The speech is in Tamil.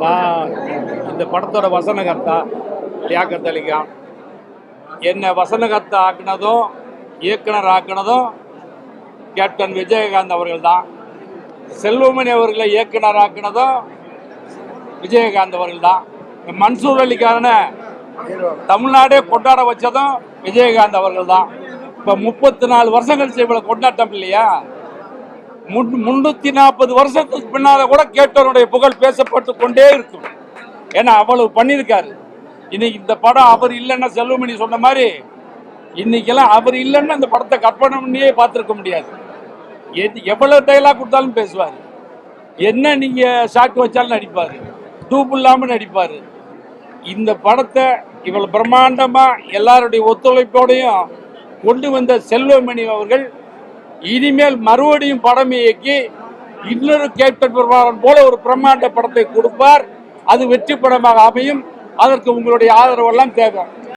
நான் இந்த படத்தோட வசனகர்த்தா லியாக்கத் அலி கான். என்னை வசனகர்த்தா ஆக்கினதும் இயக்குனர் ஆக்கினதும் கேப்டன் விஜயகாந்த் அவர்கள் தான். செல்வமணி அவர்களை இயக்குனர் ஆக்கினதும் விஜயகாந்த் அவர்கள் தான். மன்சூர் அலிகான தமிழ்நாடே கொண்டாட வச்சதும் விஜயகாந்த் அவர்கள் தான். இப்போ 34 வருஷம் கழிச்சு இவ்வளோ கொண்டாட்டம் இல்லையா? 340 வருஷத்துக்கு பின்னால கூட கேப்டனுடைய புகழ் பேசப்பட்டு கொண்டே இருக்கும். ஏன்னா அவ்வளவு பண்ணியிருக்காரு. இன்னைக்கு இந்த படம் அவர் இல்லைன்னா செல்வமணி சொன்ன மாதிரி இன்னைக்கெல்லாம் அவர் இல்லைன்னா இந்த படத்தை கற்பனை பண்ணியே பார்த்துருக்க முடியாது. எவ்வளவு டைலாக் கொடுத்தாலும் பேசுவார். என்ன நீங்க ஷாக்கு வச்சாலும் நடிப்பார். டூப் இல்லாமல் நடிப்பார். இந்த படத்தை இவ்வளவு பிரம்மாண்டமா எல்லாருடைய ஒத்துழைப்போடையும் கொண்டு வந்த செல்வமணி அவர்கள் இனிமேல் மறுபடியும் படம் இயக்கி இன்னொரு கேப்டன் பிரபாகரன் போல ஒரு பிரம்மாண்ட படத்தை கொடுப்பார். அது வெற்றி படமாக அமையும். அதற்கு உங்களுடைய ஆதரவெல்லாம் தேவை.